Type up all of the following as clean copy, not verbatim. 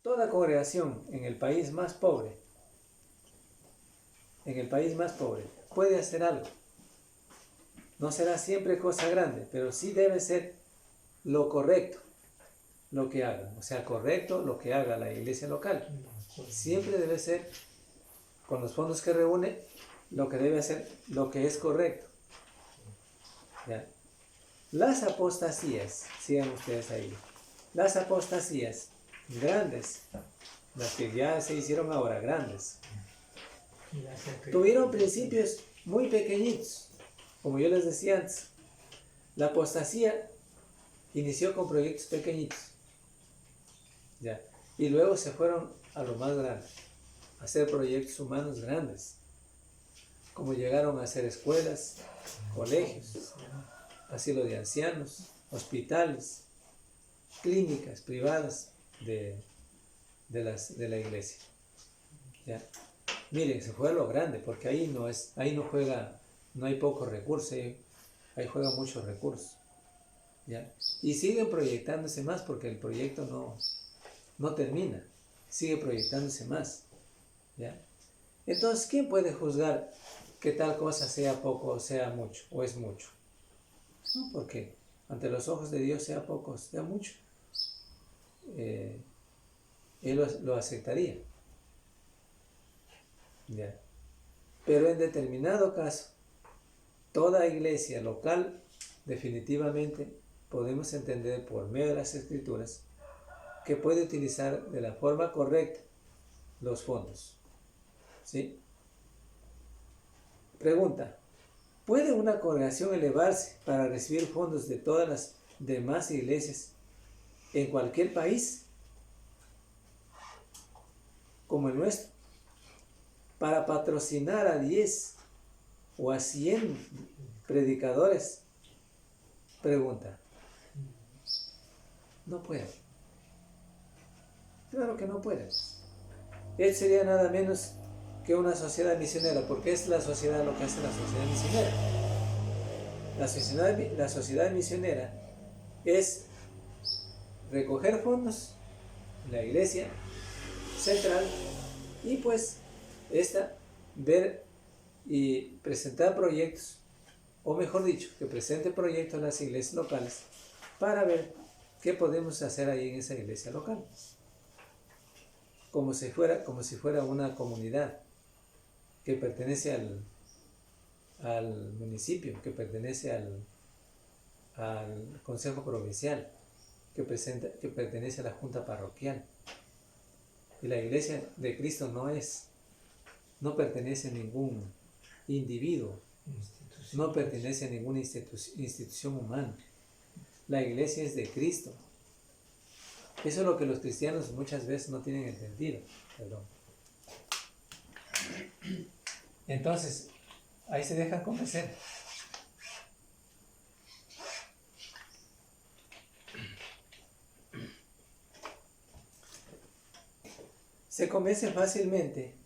toda congregación en el país más pobre, puede hacer algo. No será siempre cosa grande, pero sí debe ser lo correcto, lo que haga. O sea, correcto lo que haga la iglesia local. Siempre debe ser, con los fondos que reúne, lo que debe hacer, lo que es correcto. ¿Ya? Las apostasías, sigan ustedes ahí, las apostasías grandes, las que ya se hicieron ahora grandes, tuvieron principios muy pequeñitos, como yo les decía antes. La apostasía inició con proyectos pequeñitos, ¿ya? Y luego se fueron a lo más grande, a hacer proyectos humanos grandes, como llegaron a hacer escuelas, colegios, asilo de ancianos, hospitales, clínicas privadas de la iglesia. ¿Ya? Miren, se fue a lo grande, porque ahí no juega, no hay pocos recursos, ahí juegan muchos recursos. ¿Ya? Y siguen proyectándose más porque el proyecto no termina, sigue proyectándose más. ¿Ya? Entonces, ¿quién puede juzgar que tal cosa sea poco o sea mucho, o es mucho? No, porque ante los ojos de Dios sea poco, sea mucho, Él lo aceptaría. ¿Ya? Pero en determinado caso, toda iglesia local, definitivamente podemos entender por medio de las Escrituras que puede utilizar de la forma correcta los fondos. ¿Sí? Pregunta: ¿puede una congregación elevarse para recibir fondos de todas las demás iglesias en cualquier país, como el nuestro, para patrocinar a 10 o a 100 predicadores? Pregunta. No puede. Claro que no puede. Él sería nada menos que una sociedad misionera, porque es la sociedad lo que hace la sociedad misionera. La sociedad misionera es recoger fondos en la iglesia central y pues ver y presentar proyectos, o mejor dicho, que presente proyectos a las iglesias locales para ver qué podemos hacer ahí en esa iglesia local, como si fuera una comunidad que pertenece al municipio, que pertenece al consejo provincial, que pertenece a la junta parroquial. Y la iglesia de Cristo no pertenece a ningún individuo, no pertenece a ninguna institución humana. La iglesia es de Cristo. Eso es lo que los cristianos muchas veces no tienen entendido. Perdón. Entonces, ahí se dejan convencer. Se convencen fácilmente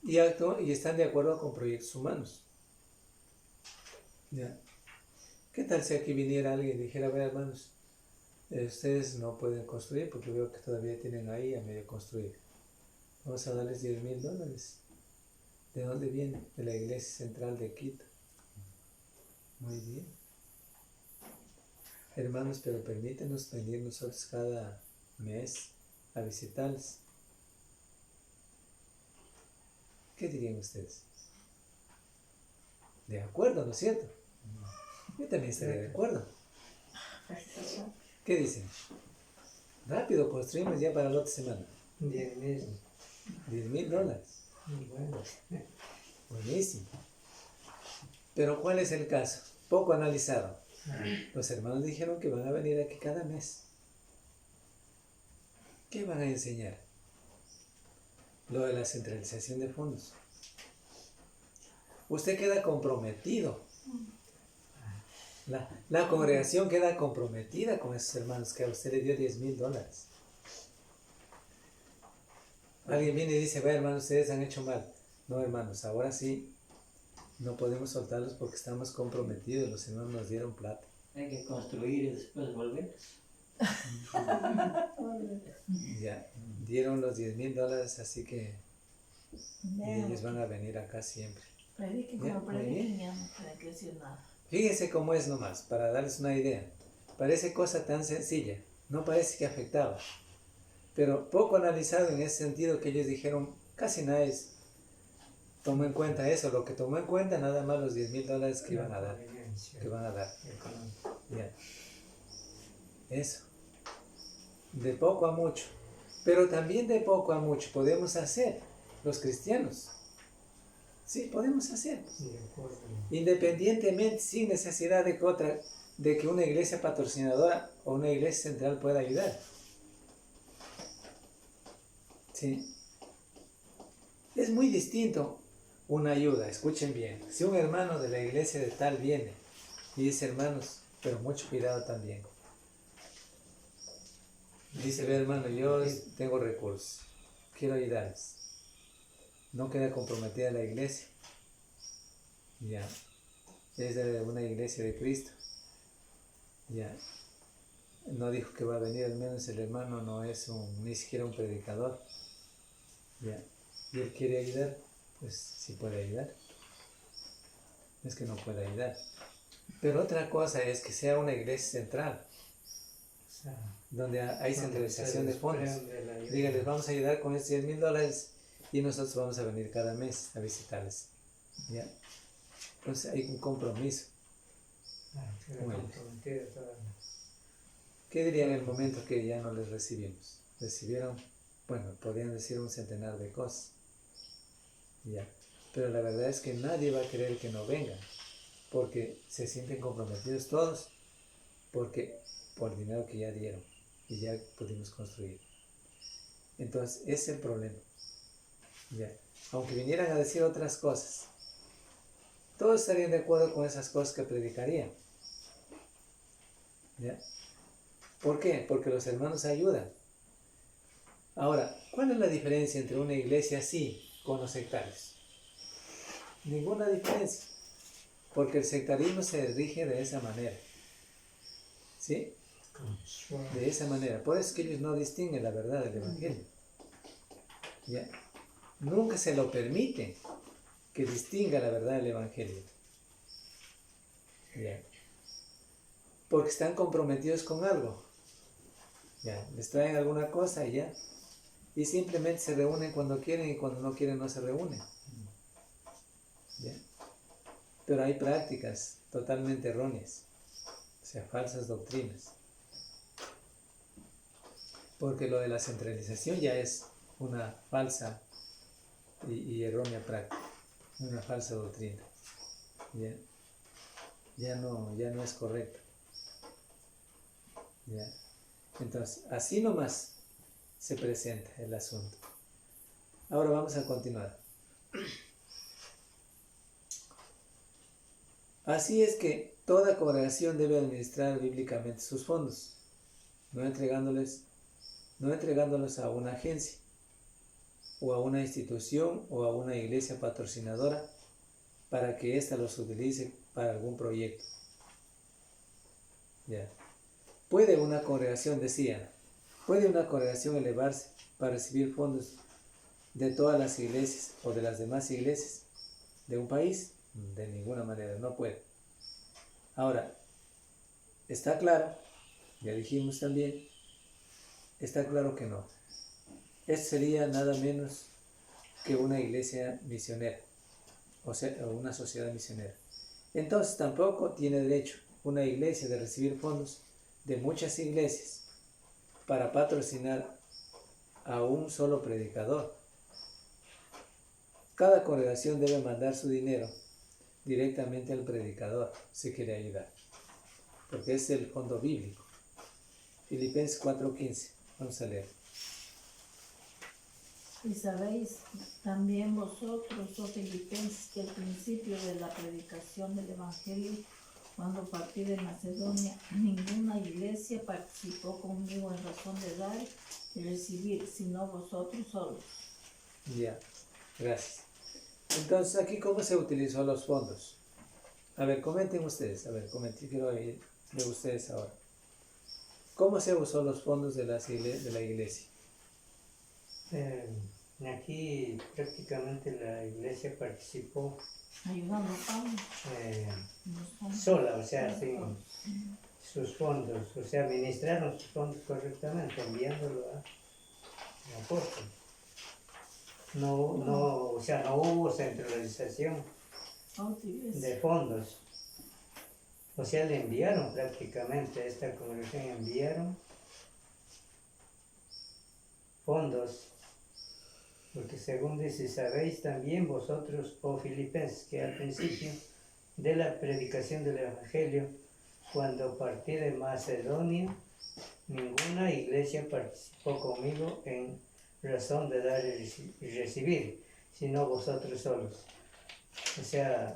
y están de acuerdo con proyectos humanos. ¿Ya? ¿Qué tal si aquí viniera alguien y dijera: a ver, hermanos, ustedes no pueden construir porque veo que todavía tienen ahí a medio construir, vamos a darles $10,000? ¿De dónde viene? De la iglesia central de Quito. Muy bien, hermanos, pero permítanos venir nosotros cada mes a visitarles. ¿Qué dirían ustedes? De acuerdo, ¿no es cierto? Yo también estaría de acuerdo. ¿Qué dicen? Rápido, construimos ya para la otra semana. $10,000. Bueno. Buenísimo. Pero ¿cuál es el caso? Poco analizado. Los hermanos dijeron que van a venir aquí cada mes. ¿Qué van a enseñar? Lo de la centralización de fondos. Usted queda comprometido. La congregación queda comprometida con esos hermanos que a usted le dio $10,000. Alguien viene y dice: bueno, hermanos, ustedes han hecho mal. No, hermanos, ahora sí no podemos soltarlos porque estamos comprometidos. Los hermanos nos dieron plata. Hay que construir y después volver. Ya, dieron los $10,000, así que Vean, ellos van a venir acá siempre. prediquen Ya, como muy bien. prediquen, ya no pueden decir nada. Fíjense cómo es nomás, para darles una idea. Parece cosa tan sencilla, no parece que afectaba. Pero poco analizado en ese sentido que ellos dijeron, casi nadie tomó en cuenta eso. Lo que tomó en cuenta nada más los $10,000 que iban a dar. Que van a dar. Ya. Eso. De poco a mucho. Pero también de poco a mucho podemos hacer los cristianos. Sí, podemos hacer. Independientemente, sin necesidad de que una iglesia patrocinadora o una iglesia central pueda ayudar. Sí. Es muy distinto una ayuda, escuchen bien. Si un hermano de la iglesia de tal viene y dice, hermanos, pero mucho cuidado también. Dice, ve hermano, yo tengo recursos, quiero ayudarles. No queda comprometida la iglesia. Ya. Es de una iglesia de Cristo. Ya. No dijo que va a venir, al menos el hermano no es ni siquiera un predicador. Ya. Y él quiere ayudar, pues sí puede ayudar. No es que no pueda ayudar. Pero otra cosa es que sea una iglesia central, donde hay centralización de fondos. Díganles, vamos a ayudar con estos $10,000 y nosotros vamos a venir cada mes a visitarles. ¿Ya? Entonces hay un compromiso. ¿Qué dirían en el momento que ya no les recibimos? Recibieron, bueno, podrían decir un centenar de cosas. Ya. Pero la verdad es que nadie va a querer que no vengan, porque se sienten comprometidos todos, porque por el dinero que ya dieron y ya pudimos construir. Entonces, ese es el problema. Ya. Aunque vinieran a decir otras cosas, todos estarían de acuerdo con esas cosas que predicarían. ¿Ya? ¿Por qué? Porque los hermanos ayudan. Ahora, ¿cuál es la diferencia entre una iglesia así con los sectarios? Ninguna diferencia. Porque el sectarismo se rige de esa manera. ¿Sí? De esa manera. Por eso es que ellos no distinguen la verdad del Evangelio. ¿Ya? Nunca se lo permiten que distinga la verdad del Evangelio. ¿Ya? Porque están comprometidos con algo. ¿Ya? Les traen alguna cosa y ya. Y simplemente se reúnen cuando quieren y cuando no quieren no se reúnen. ¿Ya? Pero hay prácticas totalmente erróneas. O sea, falsas doctrinas. Porque lo de la centralización ya es una falsa y errónea práctica. Una falsa doctrina. ¿Ya? Ya no es correcto. ¿Ya? Entonces, así nomás se presenta el asunto. Ahora vamos a continuar. Así es que toda congregación debe administrar bíblicamente sus fondos, no entregándolos a una agencia, o a una institución, o a una iglesia patrocinadora, para que ésta los utilice para algún proyecto. Ya. Puede una congregación elevarse para recibir fondos de todas las iglesias o de las demás iglesias de un país? De ninguna manera, no puede. Ahora, está claro, ya dijimos también, está claro que no. Esto sería nada menos que una iglesia misionera, o sea, una sociedad misionera. Entonces tampoco tiene derecho una iglesia de recibir fondos de muchas iglesias para patrocinar a un solo predicador. Cada congregación debe mandar su dinero directamente al predicador si quiere ayudar, porque es el fondo bíblico. Filipenses 4:15, vamos a leer. Y sabéis también vosotros, oh filipenses, que al principio de la predicación del Evangelio, cuando partí de Macedonia, ninguna iglesia participó conmigo en razón de dar y recibir, sino vosotros solos. Ya, gracias. Entonces, aquí, ¿cómo se utilizó los fondos? A ver, comenten ustedes. A ver, comenten, quiero oír de ustedes ahora. ¿Cómo se usó los fondos de la iglesia? Aquí prácticamente la iglesia participó Ayudando a Pablo. Los fondos. sola, o sea, sin sus fondos, o sea, administraron sus fondos correctamente, enviándolo al apóstol. O sea, no hubo centralización de fondos. O sea, le enviaron prácticamente a esta congregación, enviaron fondos. Porque según dice, sabéis también vosotros, oh filipenses, que al principio de la predicación del Evangelio, cuando partí de Macedonia, ninguna iglesia participó conmigo en razón de dar y recibir, sino vosotros solos. O sea,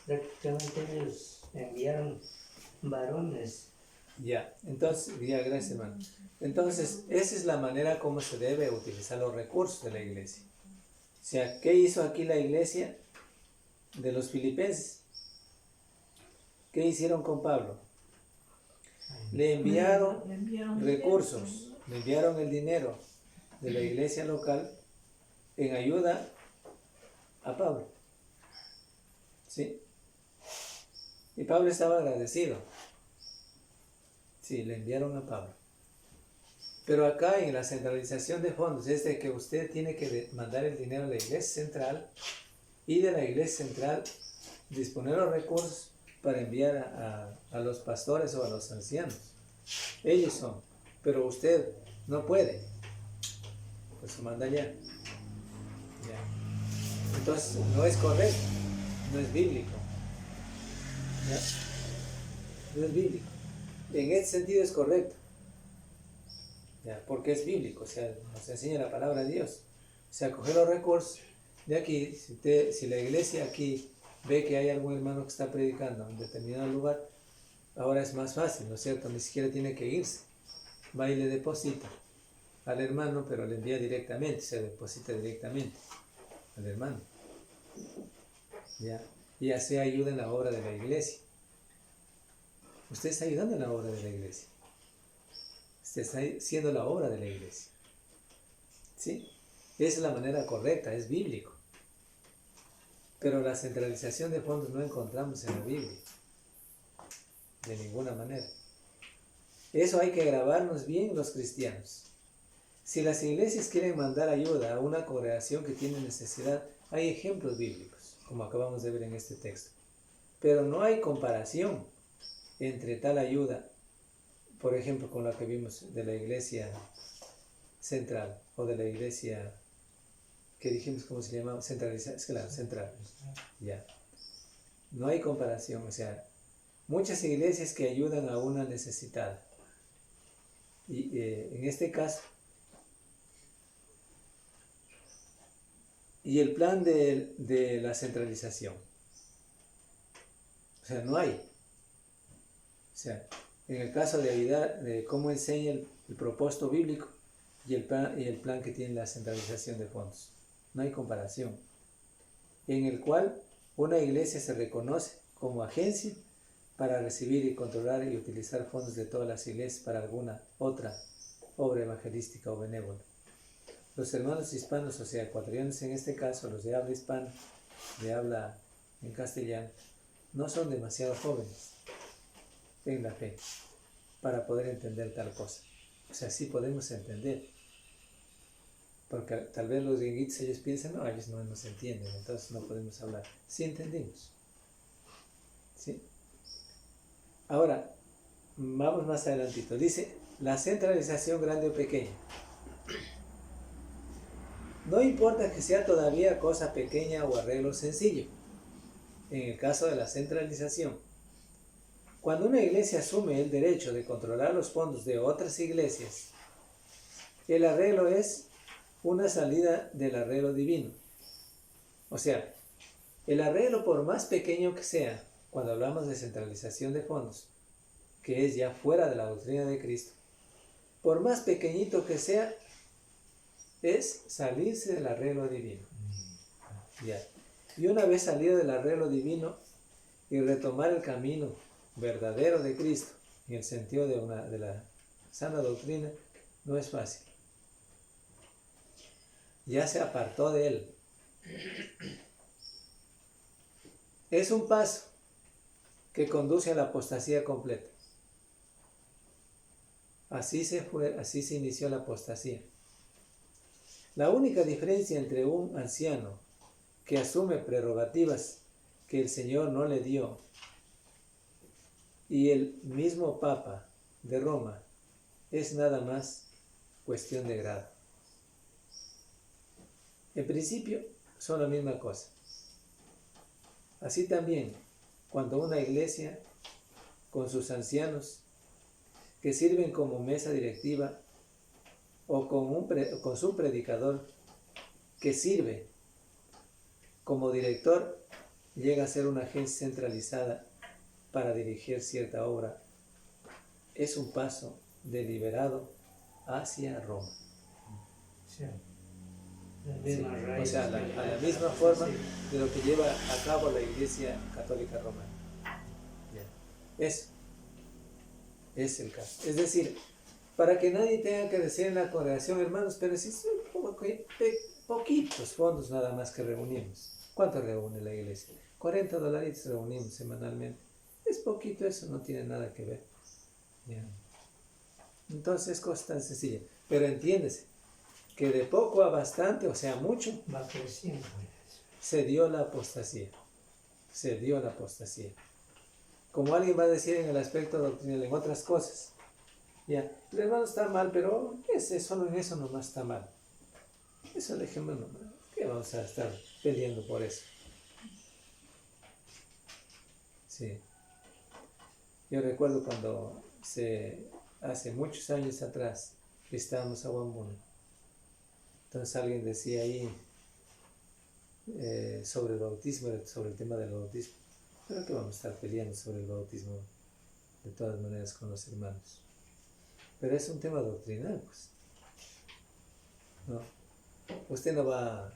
prácticamente ellos enviaron varones. Ya, entonces, ya, gracias hermano. Entonces, esa es la manera como se debe utilizar los recursos de la iglesia. O sea, ¿qué hizo aquí la iglesia de los filipenses? ¿Qué hicieron con Pablo? Le enviaron recursos, le enviaron el dinero de la iglesia local en ayuda a Pablo. ¿Sí? Y Pablo estaba agradecido. Sí, le enviaron a Pablo. Pero acá en la centralización de fondos es de que usted tiene que mandar el dinero a la iglesia central y de la iglesia central disponer los recursos para enviar a los pastores o a los ancianos. Ellos son, pero usted no puede. Pues se manda ya. Entonces no es correcto, no es bíblico. ¿Ya? No es bíblico. En ese sentido es correcto. ¿Ya? Porque es bíblico, o sea, nos enseña la palabra de Dios. O sea, coger los recursos. De aquí, si la iglesia aquí ve que hay algún hermano que está predicando en determinado lugar, ahora es más fácil, ¿no es cierto? Ni siquiera tiene que irse. Va y le deposita al hermano, pero le envía directamente, se deposita directamente al hermano. ¿Ya? Y así ayuda en la obra de la iglesia. Usted está ayudando en la obra de la iglesia. Usted está haciendo la obra de la iglesia. ¿Sí? Esa es la manera correcta, es bíblico. Pero la centralización de fondos no encontramos en la Biblia. De ninguna manera. Eso hay que grabarnos bien los cristianos. Si las iglesias quieren mandar ayuda a una congregación que tiene necesidad, hay ejemplos bíblicos, como acabamos de ver en este texto. Pero no hay comparación entre tal ayuda, por ejemplo, con la que vimos de la iglesia central o de la iglesia que dijimos, ¿cómo se llamaba? Centralizada, es claro, central. Ya. No hay comparación, o sea, muchas iglesias que ayudan a una necesitada. Y en este caso, y el plan de la centralización. O sea, no hay. O sea, en el caso de ayudar, de cómo enseña el propósito bíblico y el plan que tiene la centralización de fondos. No hay comparación. En el cual una iglesia se reconoce como agencia para recibir y controlar y utilizar fondos de todas las iglesias para alguna otra obra evangelística o benévola. Los hermanos hispanos, o sea, ecuatorianos en este caso, los de habla hispana, de habla en castellano, no son demasiado jóvenes en la fe para poder entender tal cosa. O sea, sí podemos entender. Porque tal vez los gringuitos ellos piensan, no, ellos no nos entienden, entonces no podemos hablar. Sí entendimos. ¿Sí? Ahora, vamos más adelantito. Dice, la centralización grande o pequeña. No importa que sea todavía cosa pequeña o arreglo sencillo. En el caso de la centralización, cuando una iglesia asume el derecho de controlar los fondos de otras iglesias, el arreglo es una salida del arreglo divino. O sea, el arreglo, por más pequeño que sea, cuando hablamos de centralización de fondos, que es ya fuera de la doctrina de Cristo, por más pequeñito que sea, es salirse del arreglo divino. Ya. Y una vez salido del arreglo divino y retomar el camino verdadero de Cristo, en el sentido de la sana doctrina, no es fácil. ya se apartó de él. Es un paso que conduce a la apostasía completa. Así se inició la apostasía. La única diferencia entre un anciano que asume prerrogativas que el Señor no le dio y el mismo Papa de Roma es nada más cuestión de grado. En principio son la misma cosa. Así también, cuando una iglesia con sus ancianos que sirven como mesa directiva o con su predicador que sirve como director, llega a ser una agencia centralizada para dirigir cierta obra, es un paso deliberado hacia Roma. Sí. La misma Sí, raíz o sea, a de la misma forma sí. de lo que lleva a cabo la Iglesia Católica Romana. Eso es el caso. Es decir, para que nadie tenga que decir en la congregación, hermanos, pero si son como que poquitos fondos nada más que reunimos. ¿Cuánto reúne la iglesia? $40 reunimos semanalmente. Es poquito, eso no tiene nada que ver. ¿Ya? Entonces es cosa tan sencilla. Pero entiéndese que de poco a bastante, o sea, mucho, Va creciendo. se dio la apostasía. Se dio la apostasía. Como alguien va a decir en el aspecto doctrinal, en otras cosas. Ya, el hermano está mal, pero solo en eso nomás está mal. Eso dejémoslo nomás. ¿Qué vamos a estar peleando por eso? Sí. Yo recuerdo cuando hace muchos años atrás visitábamos a Huambuno. Entonces alguien decía ahí sobre el bautismo, sobre el tema del bautismo. Pero que vamos a estar peleando sobre el bautismo de todas maneras con los hermanos. Pero es un tema doctrinal, pues. ¿No? Usted no va a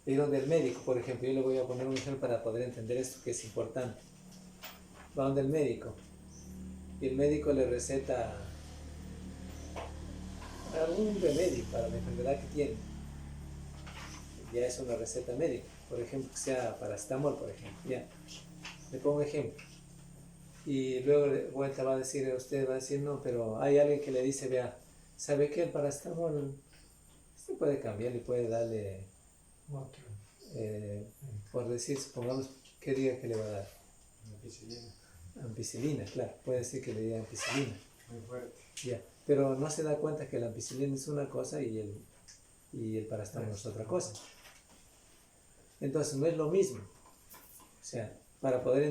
ir donde el médico, por ejemplo. Yo le voy a poner un ejemplo para poder entender esto que es importante. Va donde el médico y el médico le receta algún remedio para la enfermedad que tiene. Ya es una receta médica. Por ejemplo, que sea paracetamol, por ejemplo. Ya. Le pongo un ejemplo. Y luego de vuelta usted va a decir, no, pero hay alguien que le dice, vea, ¿sabe qué? El paracetamol, usted puede cambiar y puede darle, Otro. por decir, supongamos, ¿qué diga que le va a dar? Ampicilina. Ampicilina, claro, puede decir que le diga ampicilina. Muy fuerte. Ya, pero no se da cuenta que la ampicilina es una cosa y el paracetamol es otra cosa. Entonces no es lo mismo. O sea, para poder